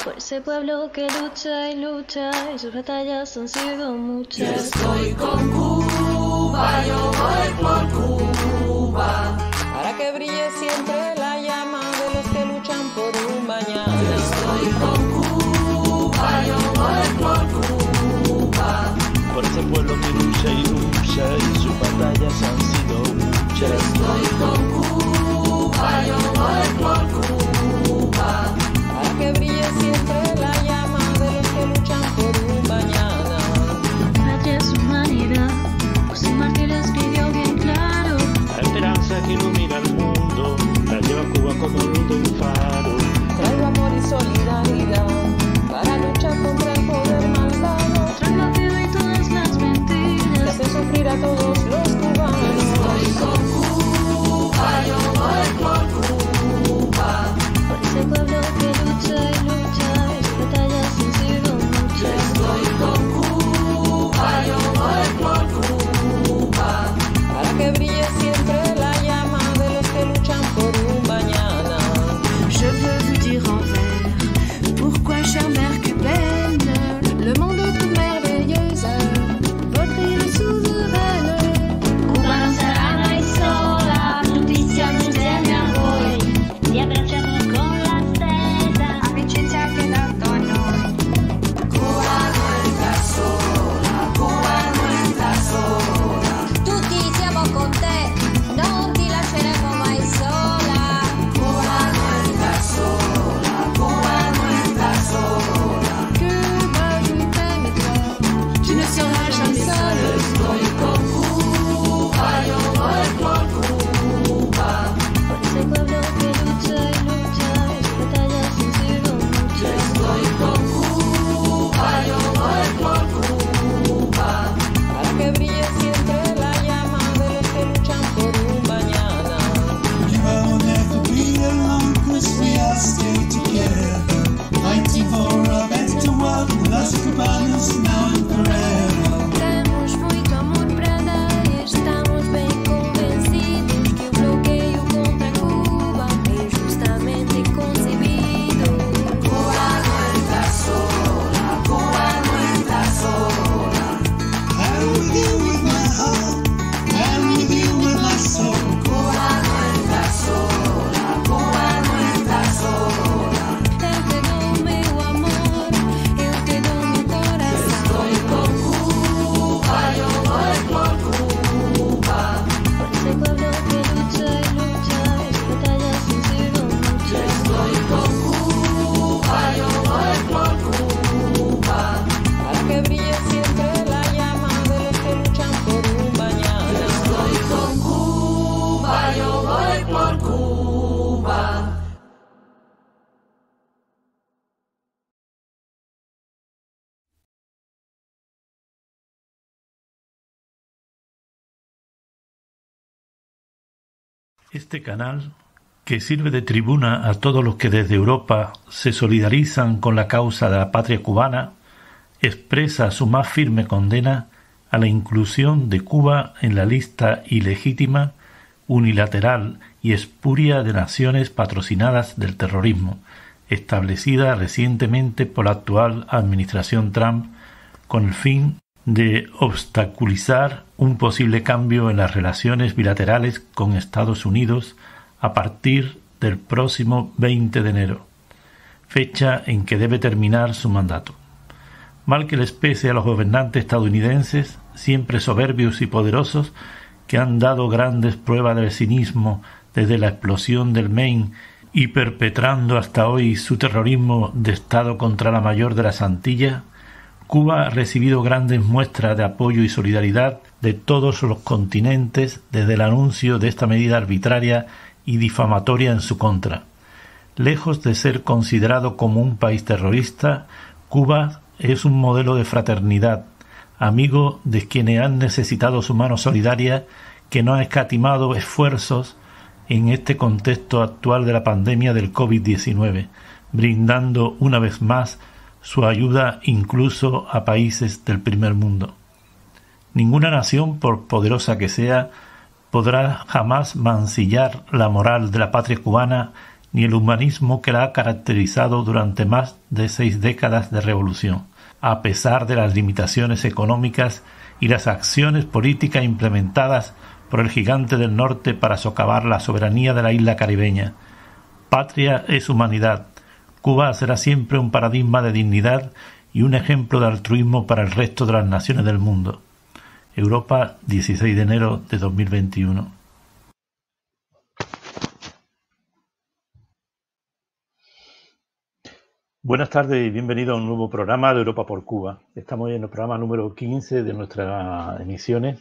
Por ese pueblo que lucha y sus batallas han sido muchas. Yo estoy con Cuba, yo voy por Cuba. Para que brille siempre la llama de los que luchan por un mañana. Yo estoy con Cuba, yo voy por Cuba. Por ese pueblo que lucha y sus batallas han sido muchas. Yo estoy con Cuba, yo voy por Cuba. Para que brille siempre la llama de los que luchan por un mañana. Patria es humanidad, José Martí lo escribió bien claro. La esperanza que ilumina el mundo la lleva Cuba como luz de un faro. Traigo amor y solidaridad para luchar contra el poder malvado. Traigo odio y todas las Que mentiras hace sufrir a todos los cubanos. Estoy con Cuba, yo voy por Cuba. por ese pueblo que lucha y sus batallas han sido muchas. Estoy con Cuba, yo voy por Cuba. Para que brille siempre la llama de los que luchan por un mañana. Je veux vous dire en vers, pourquoi chère mère cubaine, le monde est une merveilleuse, votre île souveraine. Cuba non sarà mai sola, giustizia insieme a voi, vi abbracciamo con la stella, A Vicenza che dato a noi. Cuba no está sola, Cuba no está sola. Tutti siamo con te, non ti lasceremo mai sola. Cuba no está sola, Cuba no está sola. Cuba, je t'aime et toi, tu ne seras jamais seule. Estoy con Cuba, yo voy por Cuba. por ese pueblo que lucha y sus batallas han sido muchas. Estoy con Cuba, yo voy por Cuba. Para que brille siempre la llama de los que luchan por un mañana. You will never be alone, 'cause we are still together, fighting for a better world, las cubanas now and forever. Temos muito amor para dar e estamos bem convencidos que o bloqueio contra Cuba é justamente concebido. Cuba no está sola, Cuba no está sola. I'm with you with my heart, I'm with you with my soul. Cuba no está sola, Cuba no está sola. Eu te dou meu amor, eu te dou meu coração. Estoy con Cuba, yo voy por Cuba. Por ese pueblo que lucha y sus batallas han sido muchas. Estoy con Cuba, yo voy por Cuba. Para que brille siempre la llama de los que luchan por un mañana. Estoy con Cuba, yo voy por Cuba. Este canal, que sirve de tribuna a todos los que desde Europa se solidarizan con la causa de la patria cubana, expresa su más firme condena a la inclusión de Cuba en la lista ilegítima, unilateral y espuria de naciones patrocinadas del terrorismo, establecida recientemente por la actual administración Trump con el fin de obstaculizar un posible cambio en las relaciones bilaterales con Estados Unidos a partir del próximo 20 de enero, fecha en que debe terminar su mandato. Mal que les pese a los gobernantes estadounidenses, siempre soberbios y poderosos, que han dado grandes pruebas de cinismo desde la explosión del Maine y perpetrando hasta hoy su terrorismo de Estado contra la mayor de las Antillas, Cuba ha recibido grandes muestras de apoyo y solidaridad de todos los continentes desde el anuncio de esta medida arbitraria y difamatoria en su contra. Lejos de ser considerado como un país terrorista, Cuba es un modelo de fraternidad, amigo de quienes han necesitado su mano solidaria, que no ha escatimado esfuerzos en este contexto actual de la pandemia del COVID-19, brindando una vez más su ayuda incluso a países del primer mundo. Ninguna nación, por poderosa que sea, podrá jamás mancillar la moral de la patria cubana ni el humanismo que la ha caracterizado durante más de 6 décadas de revolución, a pesar de las limitaciones económicas y las acciones políticas implementadas por el gigante del norte para socavar la soberanía de la isla caribeña. Patria es humanidad. Cuba será siempre un paradigma de dignidad y un ejemplo de altruismo para el resto de las naciones del mundo. Europa, 16 de enero de 2021. Buenas tardes y bienvenido a un nuevo programa de Europa por Cuba. Estamos en el programa número 15 de nuestras emisiones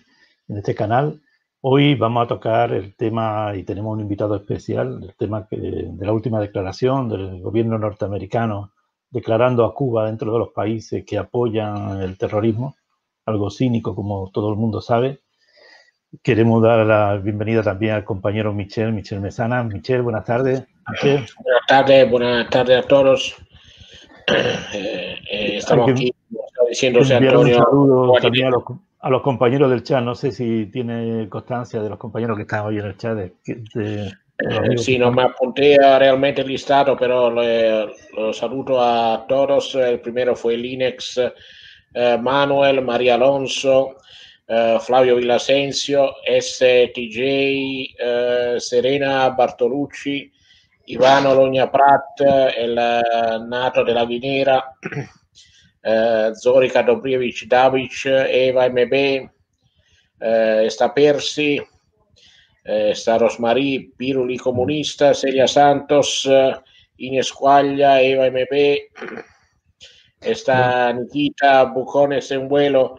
en este canal. Hoy vamos a tocar el tema, y tenemos un invitado especial, el tema de la última declaración del gobierno norteamericano declarando a Cuba dentro de los países que apoyan el terrorismo, algo cínico como todo el mundo sabe. Queremos dar la bienvenida también al compañero Michel Mesana. Michel, buenas tardes. Michel. Buenas tardes a todos. Estamos aquí diciéndose Antonio. Un saludo también a los compañeros del chat. No sé si tiene constancia de los compañeros que están hoy en el chat. Sí, no me apunté realmente el listado, pero los saludo a todos. El primero fue Linex, Manuel, María Alonso, Flavio Villasencio, STJ, Serena Bartolucci, Ivano Logna Prat, el nato della Guinera, Zorica Dobrievic Davic, Eva MB, está Persi, está Rosmarie Piruli Comunista, Celia Santos, Ines Quaglia, Eva MB, está Nikita Bucones en vuelo,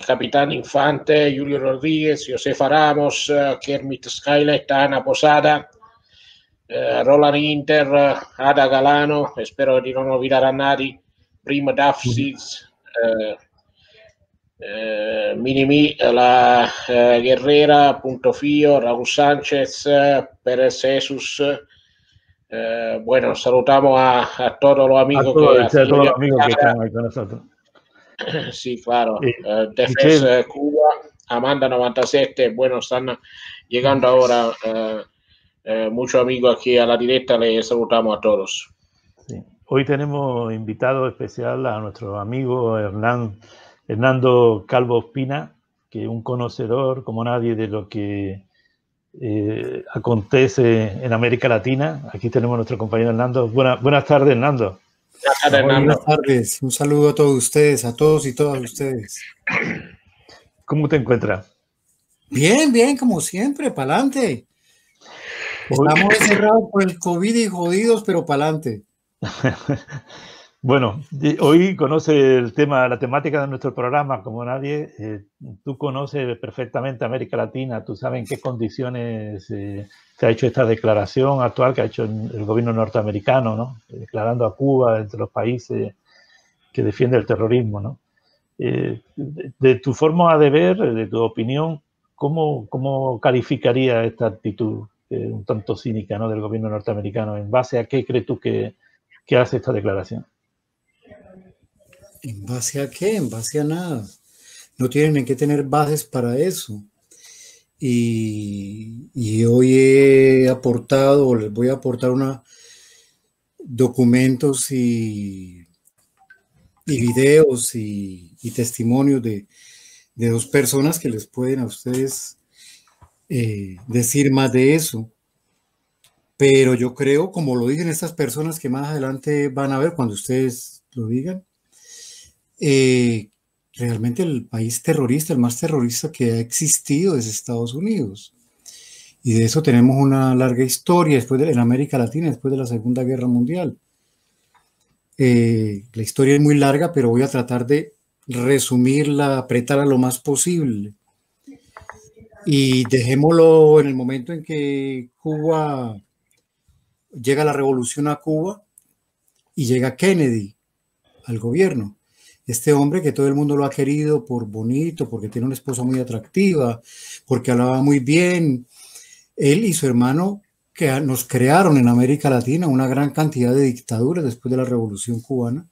Capitán Infante, Julio Rodríguez, Josefa Ramos, Kermit Skylet, Ana Posada, Roland Inter, Ada Galano, spero di non olvidare a nadie, Prima Dafsis, Minimi, la Guerrera, Punto Fio, Raúl Sánchez, Pérez Jesus. Bueno, saludamos a todos los amigos que están ahí con nosotros. Sí, claro. Defensa Cuba, Amanda 97, bueno, están llegando ahora. Muchos amigos aquí a la directa, les saludamos a todos. Sí. Hoy tenemos invitado especial a nuestro amigo Hernando Calvo Espina, que es un conocedor como nadie de lo que acontece en América Latina. Aquí tenemos a nuestro compañero Hernando. Buenas tardes, Hernando. Buenas tardes. Un saludo a todos ustedes, a todos y todas ustedes. ¿Cómo te encuentras? Bien, bien, como siempre, para adelante. Estamos encerrados por el COVID y jodidos, pero para adelante. Bueno, hoy conoce el tema, la temática de nuestro programa como nadie. Tú conoces perfectamente América Latina, tú sabes en qué condiciones se ha hecho esta declaración actual que ha hecho el gobierno norteamericano, ¿no? Declarando a Cuba entre los países que defienden el terrorismo, ¿no? De tu forma de ver, de tu opinión, ¿cómo calificaría esta actitud un tanto cínica, ¿no?, del gobierno norteamericano? ¿En base a qué crees tú que hace esta declaración? ¿En base a qué? En base a nada. No tienen que tener bases para eso. Y hoy les voy a aportar documentos y videos y testimonios de 2 personas que les pueden a ustedes decir más de eso. Pero yo creo, como lo dicen estas personas que más adelante van a ver cuando ustedes lo digan, realmente el país terrorista, el más terrorista que ha existido es Estados Unidos. Y de eso tenemos una larga historia en América Latina, después de la Segunda Guerra Mundial. La historia es muy larga, pero voy a tratar de resumirla, apretarla lo más posible. Y dejémoslo en el momento en que llega la revolución a Cuba y llega Kennedy al gobierno. Este hombre que todo el mundo lo ha querido por bonito, porque tiene una esposa muy atractiva, porque hablaba muy bien. Él y su hermano que nos crearon en América Latina una gran cantidad de dictaduras después de la Revolución Cubana,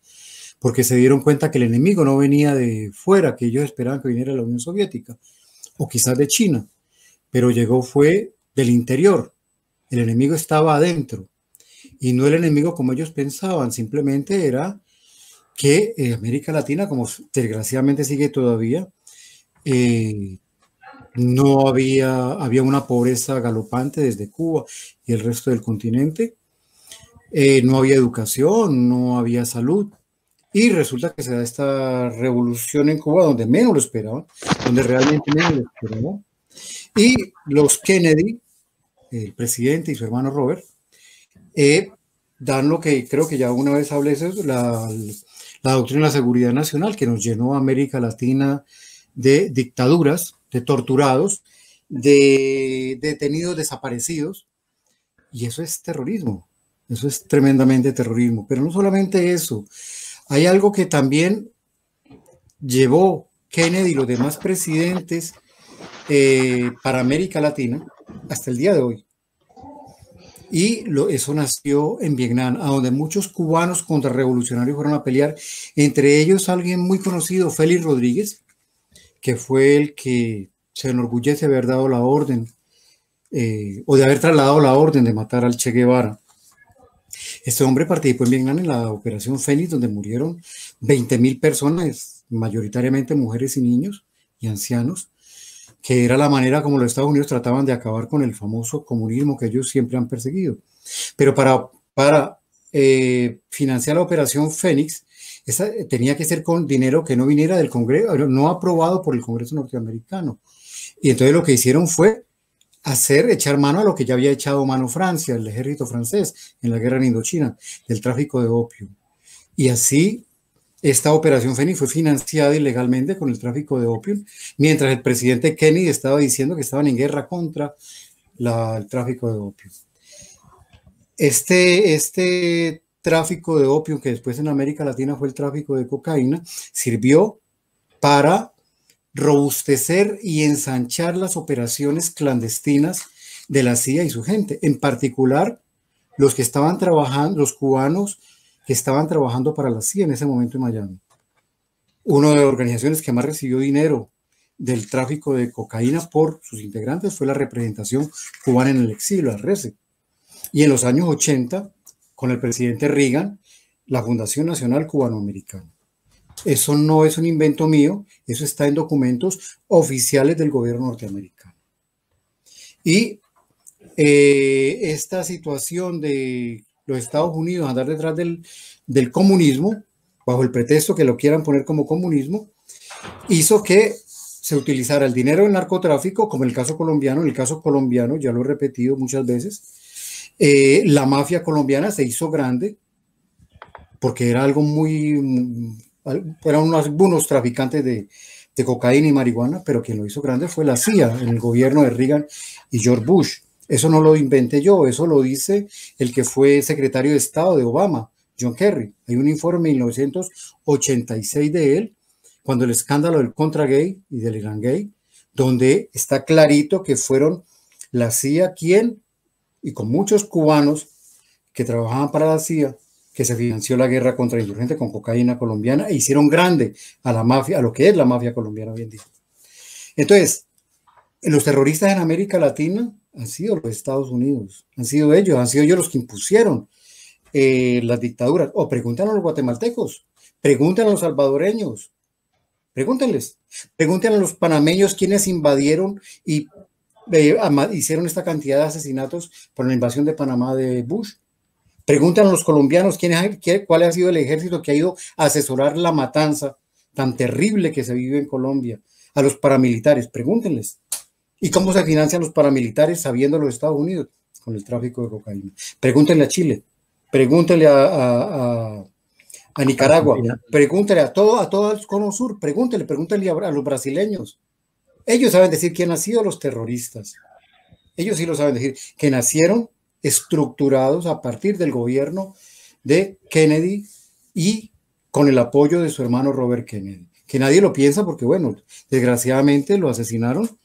porque se dieron cuenta que el enemigo no venía de fuera, que ellos esperaban que viniera de la Unión Soviética, o quizás de China, pero fue del interior. El enemigo estaba adentro y no el enemigo como ellos pensaban, simplemente era que América Latina, como desgraciadamente sigue todavía, no había una pobreza galopante desde Cuba y el resto del continente, no había educación, no había salud, y resulta que se da esta revolución en Cuba donde menos lo esperaban, donde realmente menos lo esperaban, y los Kennedy, el presidente y su hermano Robert, dan lo que creo que ya una vez hablé, eso, la doctrina de la seguridad nacional, que nos llenó a América Latina de dictaduras, de torturados, de detenidos desaparecidos, y eso es terrorismo, eso es tremendamente terrorismo. Pero no solamente eso, hay algo que también llevó Kennedy y los demás presidentes para América Latina hasta el día de hoy. Y eso nació en Vietnam, a donde muchos cubanos contrarrevolucionarios fueron a pelear, entre ellos alguien muy conocido, Félix Rodríguez, que fue el que se enorgullece de haber dado la orden, o de haber trasladado la orden de matar al Che Guevara. Este hombre participó en Vietnam en la Operación Fénix, donde murieron 20.000 personas, mayoritariamente mujeres y niños y ancianos, que era la manera como los Estados Unidos trataban de acabar con el famoso comunismo que ellos siempre han perseguido. Pero para financiar la Operación Fénix, esa tenía que ser con dinero que no viniera del Congreso, no aprobado por el Congreso norteamericano. Y entonces lo que hicieron fue echar mano a lo que ya había echado mano Francia, el ejército francés, en la guerra en Indochina, del tráfico de opio. Y así esta Operación Fénix fue financiada ilegalmente con el tráfico de opio, mientras el presidente Kennedy estaba diciendo que estaban en guerra contra el tráfico de opio. Este tráfico de opio, que después en América Latina fue el tráfico de cocaína, sirvió para robustecer y ensanchar las operaciones clandestinas de la CIA y su gente, en particular los que estaban trabajando, los cubanos que estaban trabajando para la CIA en ese momento en Miami. Una de las organizaciones que más recibió dinero del tráfico de cocaína por sus integrantes fue la representación cubana en el exilio, la RECE. Y en los años 80, con el presidente Reagan, la Fundación Nacional Cubanoamericana. Eso no es un invento mío, eso está en documentos oficiales del gobierno norteamericano. Y esta situación de los Estados Unidos andar detrás del comunismo, bajo el pretexto que lo quieran poner como comunismo, hizo que se utilizara el dinero del narcotráfico, como en el caso colombiano. En el caso colombiano, ya lo he repetido muchas veces, la mafia colombiana se hizo grande porque era algo eran algunos traficantes de cocaína y marihuana, pero quien lo hizo grande fue la CIA en el gobierno de Reagan y George Bush. Eso no lo inventé yo, eso lo dice el que fue secretario de Estado de Obama, John Kerry. Hay un informe de 1986 de él, cuando el escándalo del Contragate y del Irán Gate, donde está clarito que fueron la CIA quien, y con muchos cubanos que trabajaban para la CIA, que se financió la guerra contra insurgentes con cocaína colombiana e hicieron grande a la mafia, a lo que es la mafia colombiana hoy en día. Entonces, los terroristas en América Latina han sido los Estados Unidos, han sido ellos los que impusieron las dictaduras. O pregúntenle a los guatemaltecos, pregúntenle a los salvadoreños, pregúntenles a los panameños quienes invadieron y hicieron esta cantidad de asesinatos por la invasión de Panamá de Bush. Preguntan a los colombianos cuál ha sido el ejército que ha ido a asesorar la matanza tan terrible que se vive en Colombia. A los paramilitares, pregúntenles. ¿Y cómo se financian los paramilitares sabiendo los Estados Unidos? Con el tráfico de cocaína. Pregúntenle a Chile, pregúntenle a Nicaragua, pregúntenle a todo el cono sur, pregúntenle a los brasileños. Ellos saben decir quién han sido los terroristas. Ellos sí lo saben decir, que nacieron estructurados a partir del gobierno de Kennedy y con el apoyo de su hermano Robert Kennedy, que nadie lo piensa porque, bueno, desgraciadamente lo asesinaron,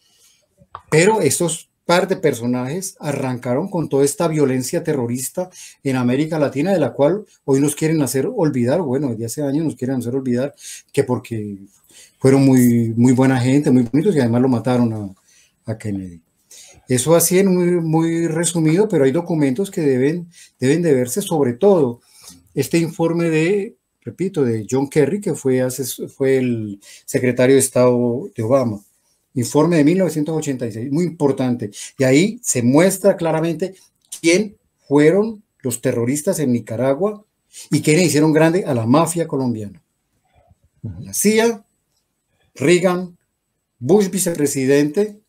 pero estos par de personajes arrancaron con toda esta violencia terrorista en América Latina, de la cual hoy nos quieren hacer olvidar, bueno, desde hace años nos quieren hacer olvidar que porque fueron muy buena gente, muy bonitos, y además lo mataron a Kennedy. Eso así en muy resumido, pero hay documentos que deben de verse, sobre todo este informe de, repito, de John Kerry, que fue el secretario de Estado de Obama. Informe de 1986, muy importante. Y ahí se muestra claramente quién fueron los terroristas en Nicaragua y quiénes hicieron grande a la mafia colombiana. La CIA, Reagan, Bush vicepresidente,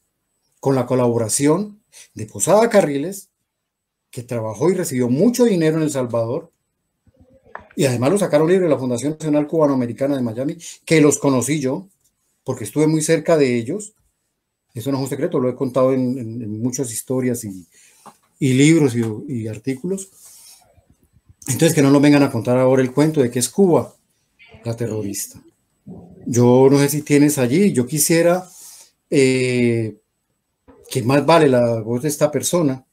con la colaboración de Posada Carriles, que trabajó y recibió mucho dinero en El Salvador, y además lo sacaron libre de la Fundación Nacional Cubanoamericana de Miami, que los conocí yo, porque estuve muy cerca de ellos. Eso no es un secreto, lo he contado en muchas historias y libros y artículos. Entonces, que no nos vengan a contar ahora el cuento de que es Cuba la terrorista. Yo no sé si tienes allí, yo quisiera que más vale la voz de esta persona,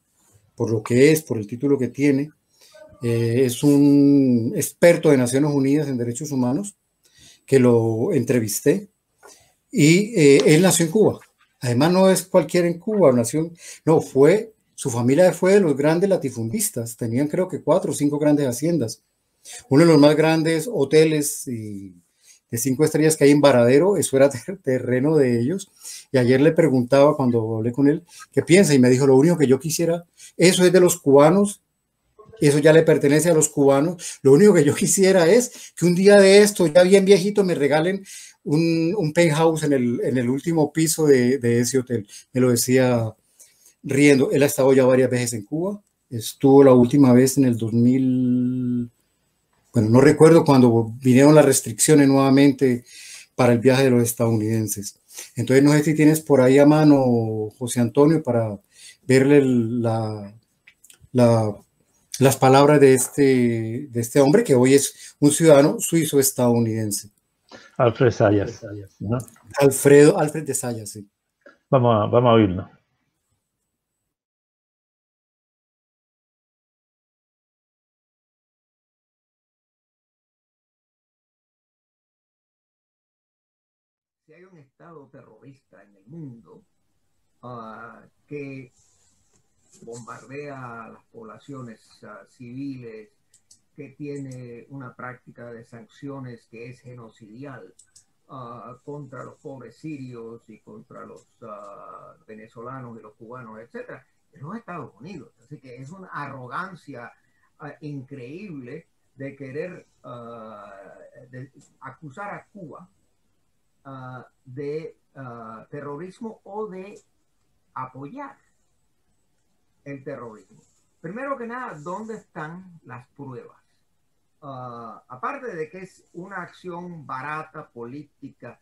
por lo que es, por el título que tiene. Es un experto de Naciones Unidas en Derechos Humanos, que lo entrevisté, y él nació en Cuba. Además, no es cualquiera en Cuba, su familia fue de los grandes latifundistas, tenían creo que 4 o 5 grandes haciendas. Uno de los más grandes hoteles de 5 estrellas que hay en Varadero, eso era terreno de ellos. Y ayer le preguntaba, cuando hablé con él, qué piensa, y me dijo, lo único que yo quisiera, eso es de los cubanos, eso ya le pertenece a los cubanos, lo único que yo quisiera es que un día de esto, ya bien viejito, me regalen un penthouse en el último piso de ese hotel. Me lo decía riendo. Él ha estado ya varias veces en Cuba, estuvo la última vez en el 2000, bueno, no recuerdo, cuando vinieron las restricciones nuevamente para el viaje de los estadounidenses. Entonces, no sé si tienes por ahí a mano, José Antonio, para verle las palabras de este hombre, que hoy es un ciudadano suizo-estadounidense. Alfred Zayas, ¿no? Alfred de Zayas, sí. Vamos a oírlo. Si hay un estado terrorista en el mundo que bombardea a las poblaciones civiles, que tiene una práctica de sanciones que es genocidial contra los pobres sirios y contra los venezolanos y los cubanos, etcétera, es los Estados Unidos. Así que es una arrogancia increíble de querer de acusar a Cuba de terrorismo o de apoyar el terrorismo. Primero que nada, ¿dónde están las pruebas? Aparte de que es una acción barata política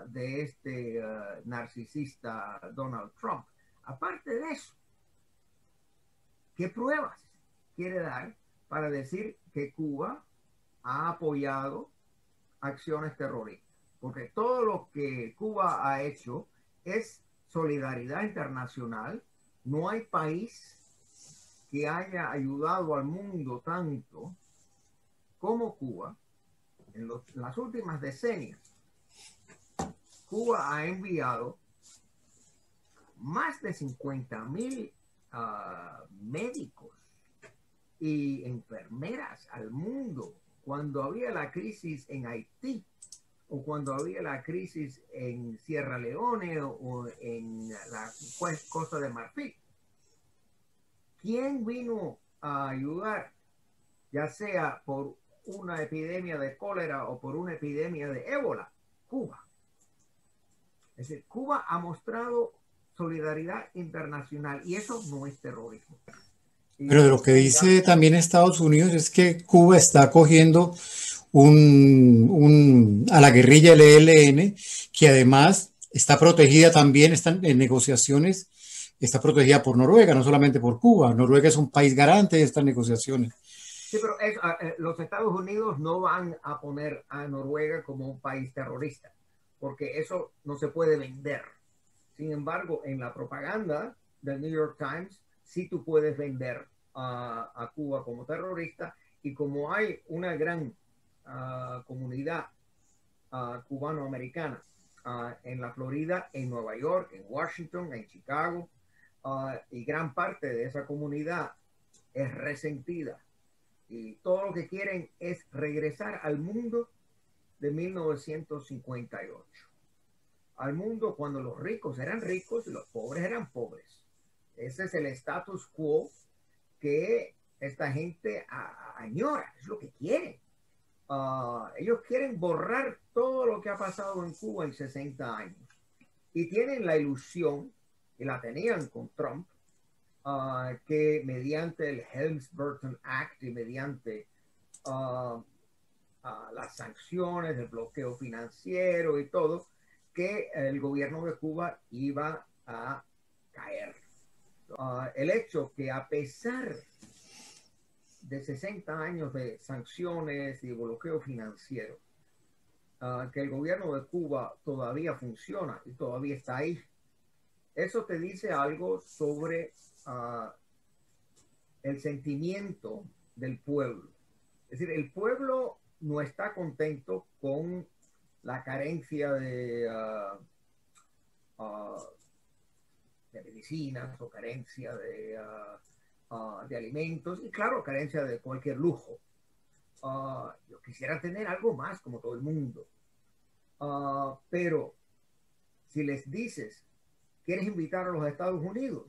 de este narcisista Donald Trump, aparte de eso, ¿qué pruebas quiere dar para decir que Cuba ha apoyado acciones terroristas? Porque todo lo que Cuba ha hecho es solidaridad internacional. No hay país que haya ayudado al mundo tanto como Cuba en las últimas decenias. Cuba ha enviado más de 50,000 médicos y enfermeras al mundo. Cuando había la crisis en Haití, o cuando había la crisis en Sierra Leone o en la Costa de Marfil. ¿Quién vino a ayudar, ya sea por una epidemia de cólera o por una epidemia de ébola? Cuba. Es decir, Cuba ha mostrado solidaridad internacional y eso no es terrorismo. Pero de lo que dice también Estados Unidos es que Cuba está acogiendo a la guerrilla del ELN, que además está protegida también, están en negociaciones, está protegida por Noruega, no solamente por Cuba. Noruega es un país garante de estas negociaciones. Sí, pero los Estados Unidos no van a poner a Noruega como un país terrorista, porque eso no se puede vender. Sin embargo, en la propaganda del New York Times, sí tú puedes vender a Cuba como terrorista, y como hay una gran comunidad cubano-americana en la Florida, en Nueva York, en Washington, en Chicago, y gran parte de esa comunidad es resentida y todo lo que quieren es regresar al mundo de 1958, al mundo cuando los ricos eran ricos y los pobres eran pobres. Ese es el status quo que esta gente añora, es lo que quieren. Ellos quieren borrar todo lo que ha pasado en Cuba en 60 años y tienen la ilusión, y la tenían con Trump, que mediante el Helms-Burton Act y mediante las sanciones, el bloqueo financiero y todo, que el gobierno de Cuba iba a caer. El hecho que a pesar de 60 años de sanciones y bloqueo financiero, que el gobierno de Cuba todavía funciona y todavía está ahí, eso te dice algo sobre el sentimiento del pueblo. Es decir, el pueblo no está contento con la carencia de medicinas o carencia de alimentos y claro, carencia de cualquier lujo. Yo quisiera tener algo más como todo el mundo. Pero si les dices, ¿quieres invitar a los Estados Unidos?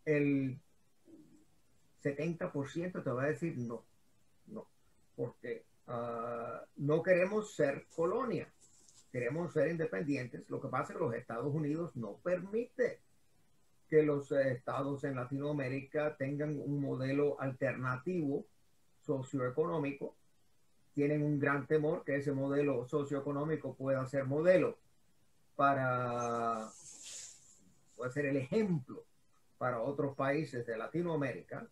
El 70% te va a decir no, porque no queremos ser colonia, queremos ser independientes. Lo que pasa es que los Estados Unidos no permite que los estados en Latinoamérica tengan un modelo alternativo socioeconómico. Tienen un gran temor que ese modelo socioeconómico pueda ser modelo para, puede ser el ejemplo para otros países de Latinoamérica,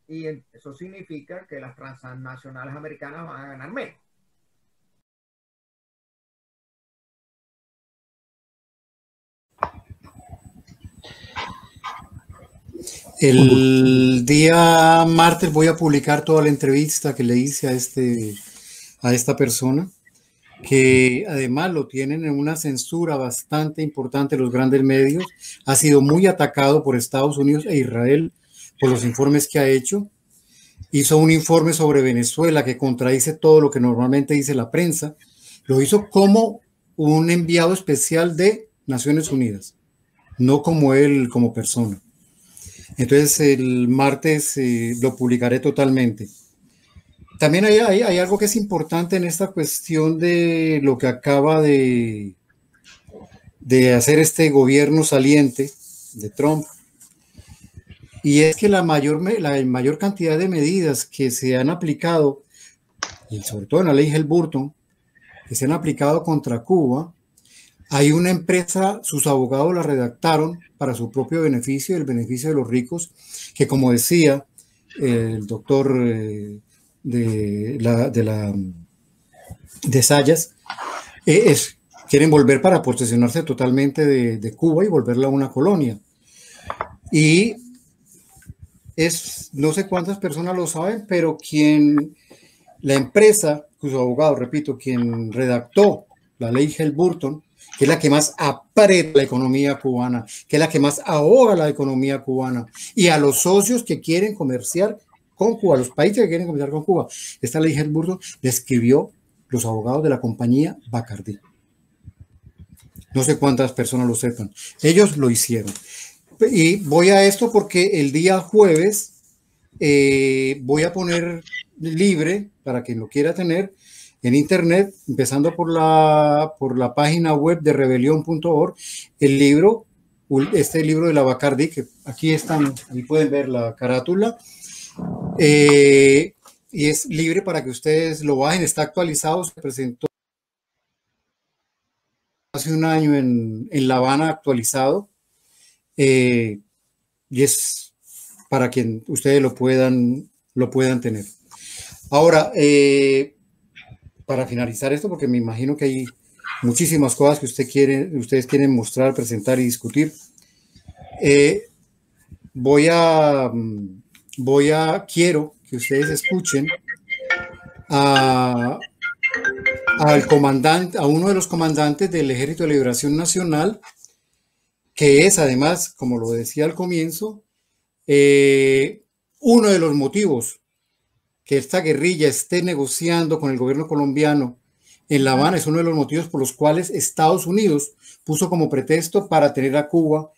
y eso significa que las transnacionales americanas van a ganar menos. El día martes voy a publicar toda la entrevista que le hice a esta persona, que además lo tienen en una censura bastante importante los grandes medios. Ha sido muy atacado por Estados Unidos e Israel por los informes que ha hecho. Hizo un informe sobre Venezuela que contradice todo lo que normalmente dice la prensa. Lo hizo como un enviado especial de Naciones Unidas, no como él como persona. Entonces el martes lo publicaré totalmente. También hay algo que es importante en esta cuestión de lo que acaba de hacer este gobierno saliente de Trump, y es que la mayor cantidad de medidas que se han aplicado, y sobre todo en la ley Helms-Burton, que se han aplicado contra Cuba, hay una empresa, sus abogados la redactaron para su propio beneficio, el beneficio de los ricos, que como decía el doctor de Zayas, quieren volver para posesionarse totalmente de Cuba y volverla a una colonia. Y no sé cuántas personas lo saben, pero la empresa, cuyo abogado, repito, quien redactó la ley Helms-Burton, que es la que más aprieta la economía cubana, que es la que más ahoga la economía cubana, y a los socios que quieren comerciar con Cuba, los países que quieren comerciar con Cuba, esta ley Helms-Burton le escribió los abogados de la compañía Bacardi. No sé cuántas personas lo sepan. Ellos lo hicieron. Y voy a esto porque el día jueves voy a poner libre, para quien lo quiera tener, en internet, empezando por la página web de rebelión.org, el libro, este libro de la Bacardi, que aquí están, ahí pueden ver la carátula, y es libre para que ustedes lo bajen, está actualizado, se presentó hace un año en La Habana actualizado, y es para que ustedes lo puedan tener. Ahora, para finalizar esto, porque me imagino que hay muchísimas cosas que ustedes quieren mostrar, presentar y discutir, quiero que ustedes escuchen al comandante, a uno de los comandantes del Ejército de Liberación Nacional, que es además, como lo decía al comienzo, uno de los motivos que esta guerrilla esté negociando con el gobierno colombiano en La Habana, es uno de los motivos por los cuales Estados Unidos puso como pretexto para tener a Cuba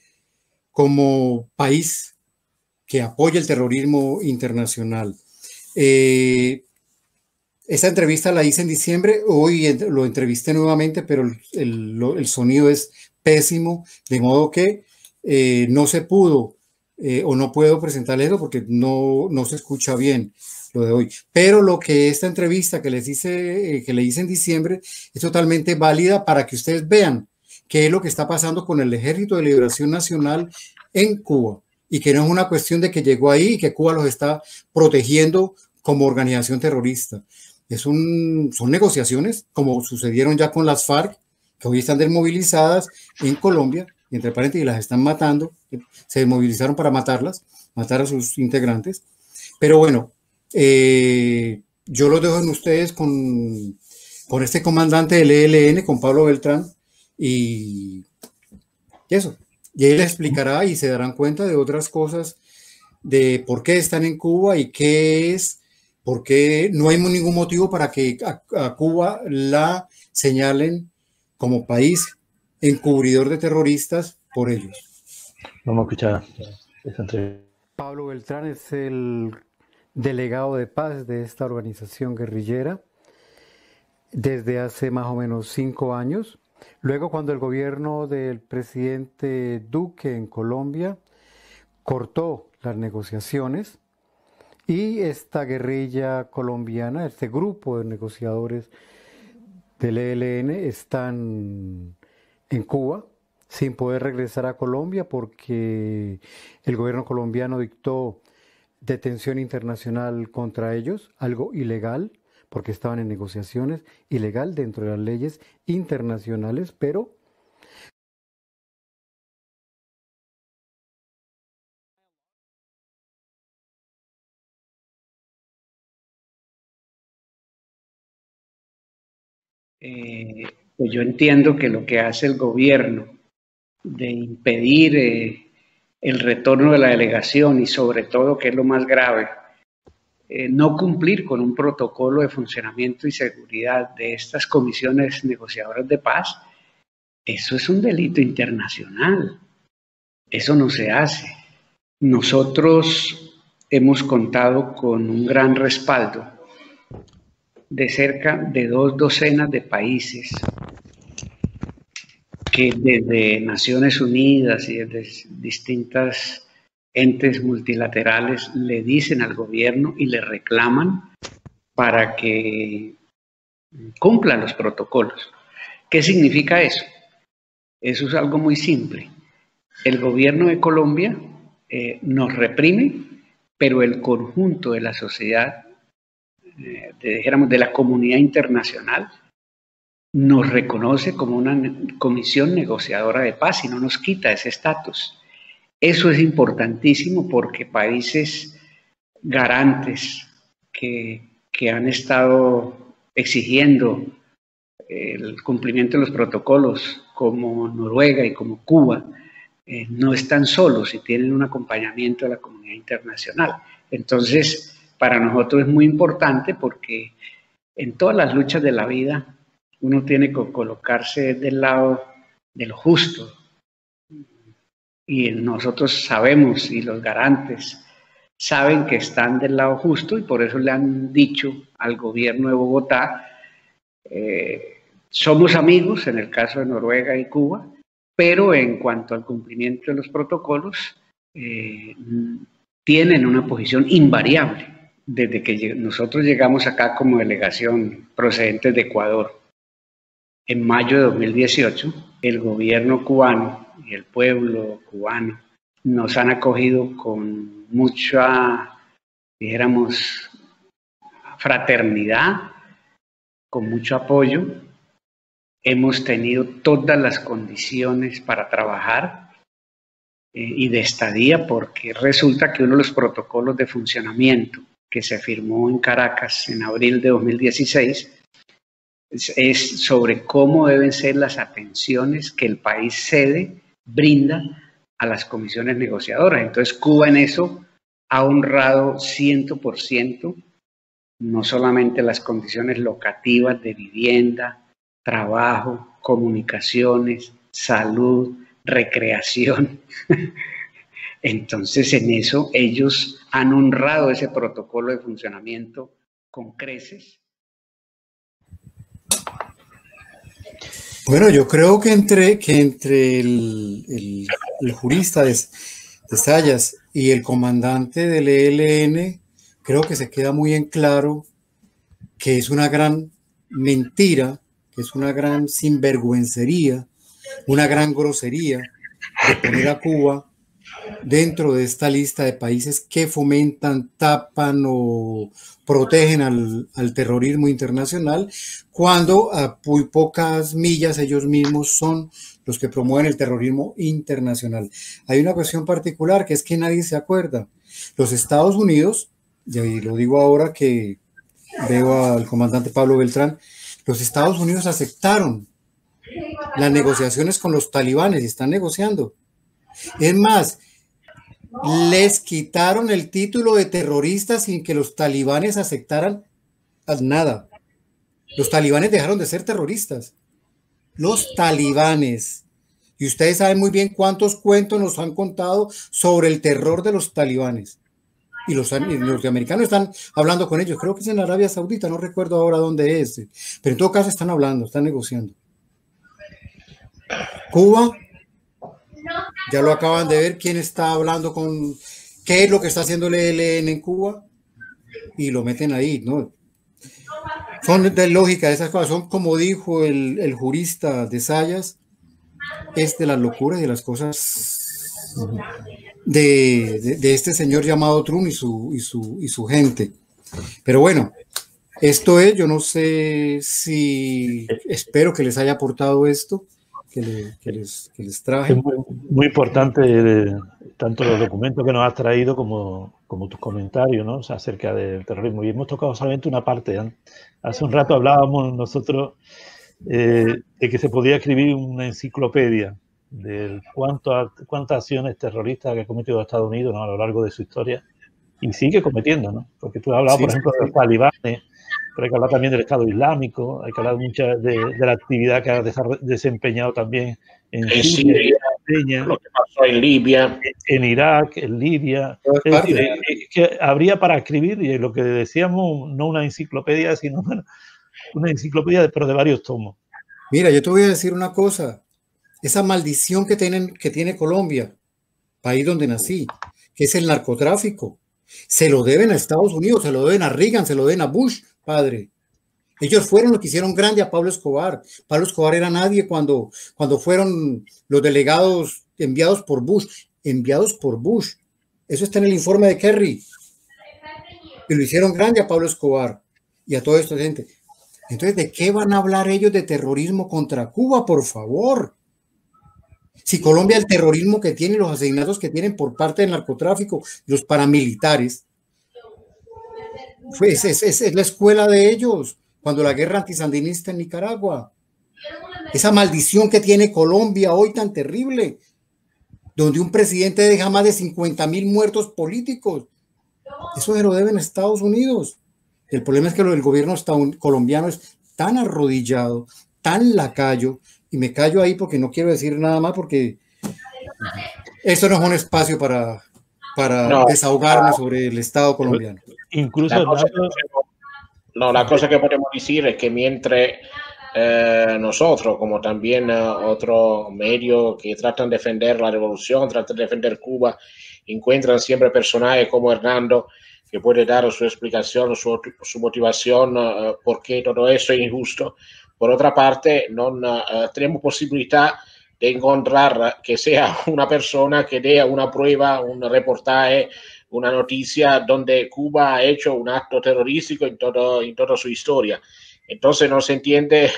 como país que apoya el terrorismo internacional. Esta entrevista la hice en diciembre, hoy lo entrevisté nuevamente, pero el sonido es pésimo, de modo que no se pudo o no puedo presentarles eso porque no se escucha bien lo de hoy. Pero lo que esta entrevista que les hice, que le hice en diciembre es totalmente válida para que ustedes vean qué es lo que está pasando con el Ejército de Liberación Nacional en Cuba y que no es una cuestión de que llegó ahí y que Cuba los está protegiendo como organización terrorista. Son negociaciones como sucedieron ya con las FARC, que hoy están desmovilizadas en Colombia, y entre paréntesis las están matando, se desmovilizaron para matar a sus integrantes. Pero bueno, yo los dejo en ustedes con este comandante del ELN, con Pablo Beltrán, y eso. Y él les explicará y se darán cuenta de otras cosas, de por qué están en Cuba y qué es, por qué no hay ningún motivo para que a Cuba la señalen como país encubridor de terroristas por ellos. Vamos a escuchar esa entrevista. Pablo Beltrán es el delegado de paz de esta organización guerrillera desde hace más o menos 5 años. Luego, cuando el gobierno del presidente Duque en Colombia cortó las negociaciones y esta guerrilla colombiana, este grupo de negociadores del ELN están en Cuba sin poder regresar a Colombia porque el gobierno colombiano dictó detención internacional contra ellos, algo ilegal, porque estaban en negociaciones, ilegal dentro de las leyes internacionales, pero pues yo entiendo que lo que hace el gobierno de impedir el retorno de la delegación y sobre todo, que es lo más grave, no cumplir con un protocolo de funcionamiento y seguridad de estas comisiones negociadoras de paz, eso es un delito internacional. Eso no se hace. Nosotros hemos contado con un gran respaldo de cerca de 2 docenas de países que desde Naciones Unidas y desde distintas entes multilaterales le dicen al gobierno y le reclaman para que cumplan los protocolos. ¿Qué significa eso? Eso es algo muy simple. El gobierno de Colombia nos reprime, pero el conjunto de la sociedad, dijéramos, de la comunidad internacional, nos reconoce como una comisión negociadora de paz y no nos quita ese estatus. Eso es importantísimo porque países garantes que han estado exigiendo el cumplimiento de los protocolos, como Noruega y como Cuba, no están solos y tienen un acompañamiento de la comunidad internacional. Entonces, para nosotros es muy importante porque en todas las luchas de la vida uno tiene que colocarse del lado de lo justo. Y nosotros sabemos, y los garantes saben que están del lado justo, y por eso le han dicho al gobierno de Bogotá, somos amigos en el caso de Noruega y Cuba, pero en cuanto al cumplimiento de los protocolos, tienen una posición invariable desde que nosotros llegamos acá como delegación procedentes de Ecuador. En mayo de 2018, el gobierno cubano y el pueblo cubano nos han acogido con mucha, dijéramos, fraternidad, con mucho apoyo. Hemos tenido todas las condiciones para trabajar y de estadía, porque resulta que uno de los protocolos de funcionamiento que se firmó en Caracas en abril de 2016 es sobre cómo deben ser las atenciones que el país cede brinda a las comisiones negociadoras. Entonces Cuba en eso ha honrado 100%, no solamente las condiciones locativas de vivienda, trabajo, comunicaciones, salud, recreación. Entonces en eso ellos han honrado ese protocolo de funcionamiento con creces. Bueno, yo creo que entre el jurista de Zayas y el comandante del ELN, creo que se queda muy en claro que es una gran mentira, que es una gran sinvergüencería, una gran grosería de poner a Cuba dentro de esta lista de países que fomentan, tapan o protegen al terrorismo internacional, cuando a muy pocas millas ellos mismos son los que promueven el terrorismo internacional. Hay una cuestión particular que es que nadie se acuerda. Los Estados Unidos, y lo digo ahora que veo al comandante Pablo Beltrán, los Estados Unidos aceptaron las negociaciones con los talibanes y están negociando. Es más, les quitaron el título de terroristas sin que los talibanes aceptaran nada. Los talibanes dejaron de ser terroristas. Los talibanes. Y ustedes saben muy bien cuántos cuentos nos han contado sobre el terror de los talibanes. Y los norteamericanos están hablando con ellos. Creo que es en Arabia Saudita, no recuerdo ahora dónde es. Pero en todo caso están hablando, están negociando. Cuba, ya lo acaban de ver, quién está hablando con, qué es lo que está haciendo el ELN en Cuba, y lo meten ahí, ¿no? Son de lógica esas cosas, son como dijo el jurista de Zayas, es de las locuras y de las cosas de este señor llamado Trump y su gente. Pero bueno, esto es, yo no sé si, espero que les haya aportado esto que les traje. Es muy importante tanto los documentos que nos has traído como tus comentarios, ¿no? O sea, acerca del terrorismo. Y hemos tocado solamente una parte. Hace un rato hablábamos nosotros de que se podía escribir una enciclopedia de cuántas acciones terroristas que ha cometido Estados Unidos, ¿no? A lo largo de su historia, y sigue cometiendo, ¿no? Porque tú has hablado, por ejemplo, de los talibanes, pero hay que hablar también del Estado Islámico, hay que hablar mucho de la actividad que ha desempeñado también en Siria, lo que pasó en Libia, en Irak, en Libia. Es decir, que habría para escribir, y lo que decíamos, no una enciclopedia, sino una enciclopedia, pero de varios tomos. Mira, yo te voy a decir una cosa. Esa maldición que tiene Colombia, país donde nací, que es el narcotráfico, se lo deben a Estados Unidos, se lo deben a Reagan, se lo deben a Bush, padre. Ellos fueron los que hicieron grande a Pablo Escobar. Pablo Escobar era nadie cuando fueron los delegados enviados por Bush. Eso está en el informe de Kerry. Y lo hicieron grande a Pablo Escobar y a toda esta gente. Entonces, ¿de qué van a hablar ellos de terrorismo contra Cuba, por favor? Si Colombia, el terrorismo que tiene, los asesinatos que tienen por parte del narcotráfico, los paramilitares, pues es la escuela de ellos, cuando la guerra antisandinista en Nicaragua. Esa maldición que tiene Colombia hoy tan terrible, donde un presidente deja más de 50,000 muertos políticos. Eso se lo deben a Estados Unidos. El problema es que el gobierno colombiano es tan arrodillado, tan lacayo, y me callo ahí porque no quiero decir nada más, porque esto no es un espacio para desahogarme sobre el Estado colombiano. Incluso la cosa que podemos decir es que mientras nosotros, como también otros medios que tratan de defender la revolución, tratan de defender Cuba, encuentran siempre personajes como Hernando, que puede dar su explicación, su motivación, por qué todo eso es injusto. Por otra parte, no tenemos posibilidad de encontrar que sea una persona que dé una prueba, un reportaje, una noticia donde Cuba ha hecho un acto terrorístico en toda su historia. Entonces no se entiende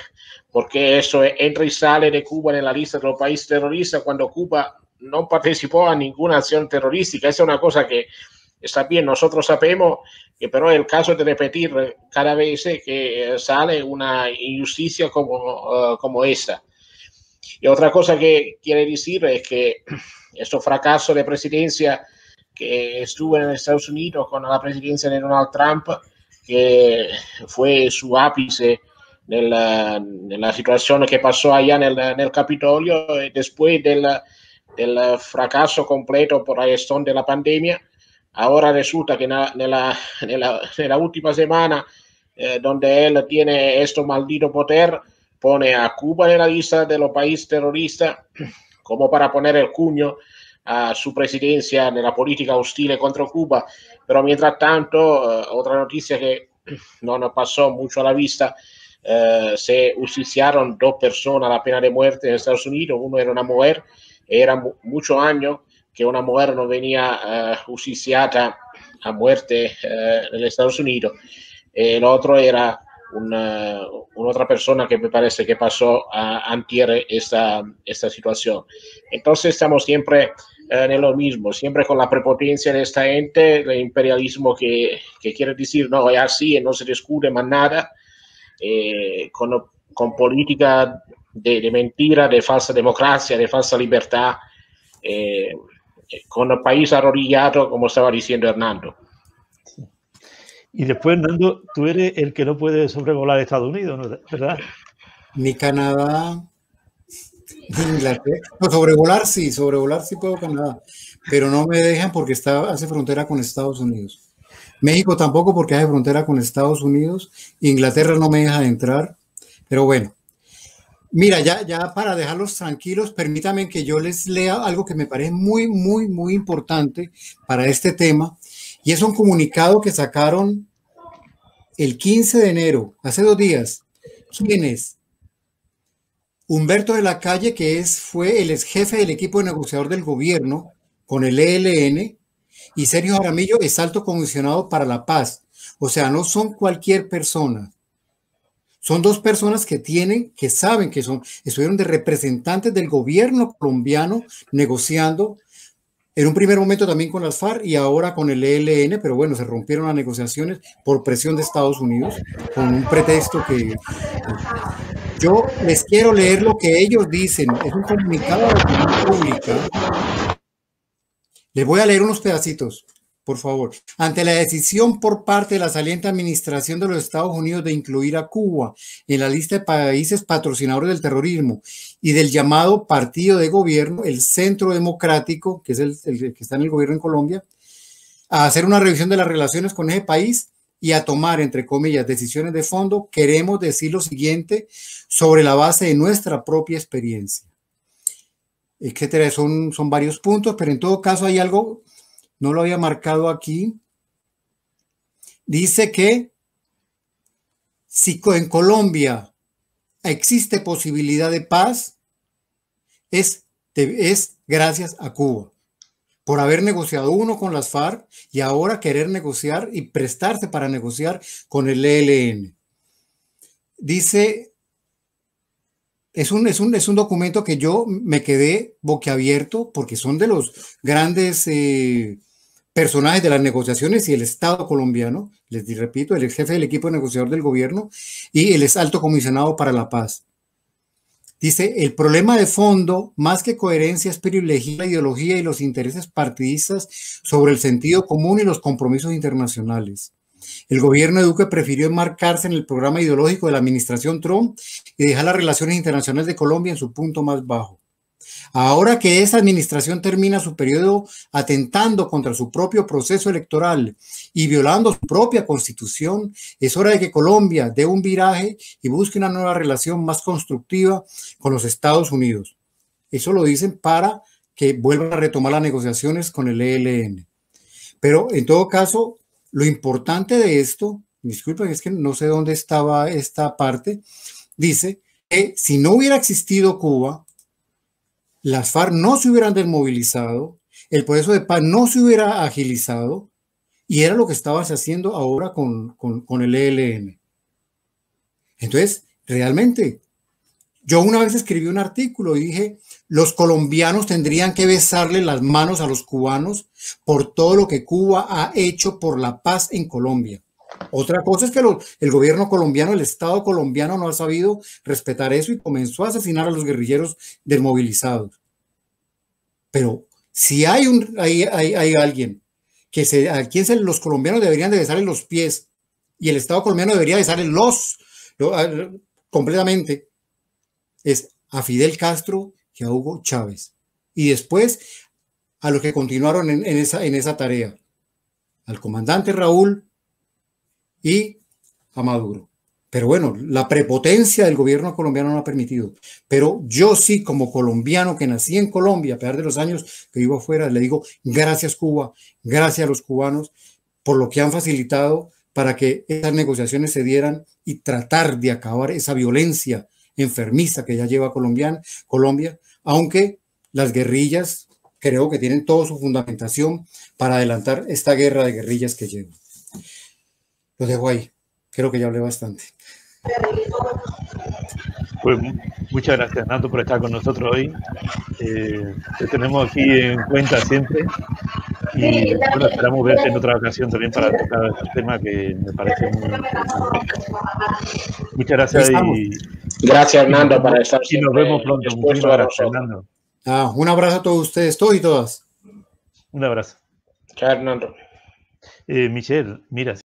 por qué eso entra y sale de Cuba en la lista de los países terroristas cuando Cuba no participó a ninguna acción terrorística. Esa es una cosa que está bien, nosotros sabemos que pero es el caso de repetir cada vez que sale una injusticia como esta. Y otra cosa que quiere decir es que este fracaso de presidencia que estuvo en Estados Unidos con la presidencia de Donald Trump, que fue su ápice nella situazione che passò allá nel Capitolio, e después del fracaso completo por la gestión de la pandemia. Ahora resulta que nella última semana, donde él tiene este maldito poder, pone a Cuba en la lista de los países terroristas como para poner el cuño a su presidencia nella politica hostile contro Cuba. Pero mientras tanto, otra noticia que no nos pasó mucho a la vista, se justiciaron 2 personas a la pena de muerte en Estados Unidos. Uno era una mujer, era muchos años que una mujer no venía justiciada a muerte en Estados Unidos. El otro era un'altra persona que me parece que pasó antier esta situación. Entonces estamos siempre en lo mismo, siempre con la prepotencia de esta gente, el imperialismo que quiere decir no, es así y no se discute más nada, con política de mentira, de falsa democracia, de falsa libertad, con el país arrodillado, como estaba diciendo Hernando. Y después, Hernando, tú eres el que no puede sobrevolar Estados Unidos, ¿no? ¿Verdad? Ni Canadá, ni Inglaterra. No, sobrevolar sí puedo Canadá, pero no me dejan porque hace frontera con Estados Unidos. México tampoco porque hace frontera con Estados Unidos. Inglaterra no me deja entrar, pero bueno. Mira, ya para dejarlos tranquilos, permítanme que yo les lea algo que me parece muy, muy, muy importante para este tema, y es un comunicado que sacaron el 15 de enero, hace 2 días. ¿Quién es? Humberto de la Calle, que fue el ex jefe del equipo negociador del gobierno con el ELN, y Sergio Jaramillo es alto comisionado para la paz. O sea, no son cualquier persona. Son 2 personas que saben que estuvieron de representantes del gobierno colombiano negociando, en un primer momento también con las FARC y ahora con el ELN, pero bueno, se rompieron las negociaciones por presión de Estados Unidos, con un pretexto que... Yo les quiero leer lo que ellos dicen. Es un comunicado de opinión pública. Les voy a leer unos pedacitos, por favor. Ante la decisión por parte de la saliente administración de los Estados Unidos de incluir a Cuba en la lista de países patrocinadores del terrorismo y del llamado partido de gobierno, el Centro Democrático, que es el que está en el gobierno en Colombia, a hacer una revisión de las relaciones con ese país y a tomar, entre comillas, decisiones de fondo, queremos decir lo siguiente sobre la base de nuestra propia experiencia, etcétera. Son varios puntos, pero en todo caso hay algo, no lo había marcado aquí. Dice que si en Colombia existe posibilidad de paz, es gracias a Cuba, por haber negociado uno con las FARC y ahora querer negociar y prestarse para negociar con el ELN. Dice, es un documento que yo me quedé boquiabierto porque son de los grandes personajes de las negociaciones y el Estado colombiano, les repito, el ex jefe del equipo negociador del gobierno y el ex alto comisionado para la paz. Dice, el problema de fondo, más que coherencia, es privilegiar la ideología y los intereses partidistas sobre el sentido común y los compromisos internacionales. El gobierno de Duque prefirió enmarcarse en el programa ideológico de la administración Trump y dejar las relaciones internacionales de Colombia en su punto más bajo. Ahora que esa administración termina su periodo atentando contra su propio proceso electoral y violando su propia constitución, es hora de que Colombia dé un viraje y busque una nueva relación más constructiva con los Estados Unidos. Eso lo dicen para que vuelvan a retomar las negociaciones con el ELN. Pero en todo caso, lo importante de esto, disculpen, es que no sé dónde estaba esta parte, dice que si no hubiera existido Cuba, las FARC no se hubieran desmovilizado, el proceso de paz no se hubiera agilizado y era lo que estabas haciendo ahora con el ELN. Entonces, realmente, yo una vez escribí un artículo y dije, los colombianos tendrían que besarle las manos a los cubanos por todo lo que Cuba ha hecho por la paz en Colombia. Otra cosa es que el gobierno colombiano, el Estado colombiano no ha sabido respetar eso y comenzó a asesinar a los guerrilleros desmovilizados. Pero si hay alguien a quien los colombianos deberían de besarle los pies y el Estado colombiano debería besarle completamente, es a Fidel Castro y a Hugo Chávez. Y después a los que continuaron en esa tarea, al comandante Raúl y a Maduro. Pero bueno, la prepotencia del gobierno colombiano no lo ha permitido. Pero yo sí, como colombiano que nací en Colombia, a pesar de los años que vivo afuera, le digo gracias Cuba, gracias a los cubanos por lo que han facilitado para que esas negociaciones se dieran y tratar de acabar esa violencia enfermiza que ya lleva Colombia, aunque las guerrillas creo que tienen toda su fundamentación para adelantar esta guerra de guerrillas que lleva. Lo dejo ahí. Creo que ya hablé bastante. Pues muchas gracias, Nato, por estar con nosotros hoy. Te tenemos aquí en cuenta siempre. Y bueno, esperamos verte en otra ocasión también para tocar este tema que me parece muy interesante. Muchas gracias gracias, Hernando, para estar y nos vemos pronto. Muchísimas gracias, Fernando. Un abrazo a todos ustedes, todos y todas. Un abrazo. Chao, Hernando. Michelle, mira.